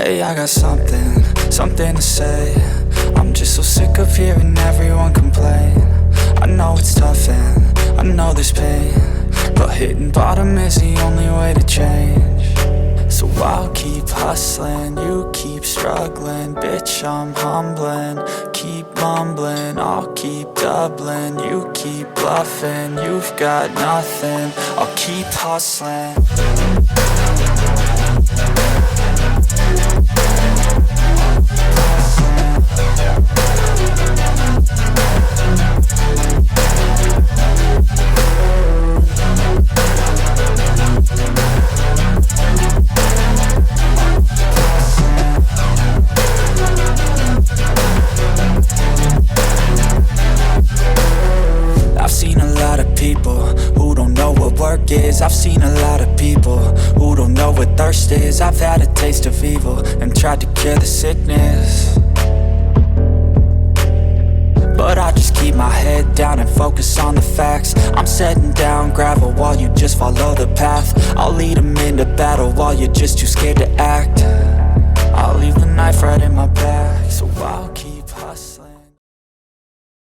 Hey, I got something to say. I'm just so sick of hearing everyone complain. I know it's tough and I know there's pain, but hitting bottom is the only way to change. So I'll keep hustling, you keep struggling. Bitch, I'm humbling, keep mumbling. I'll keep doubling, you keep bluffing. You've got nothing, I'll keep hustling. I've seen a lot of people who don't know what work is. I've seen a lot of people who don't know what thirst is. I've had a taste of evil and tried to cure the sickness, but I just keep my head down and focus on the facts. I'm setting down gravel while you just follow the path. I'll lead them into battle while you're just too scared to act. I'll leave the knife right in my back, so I'll keep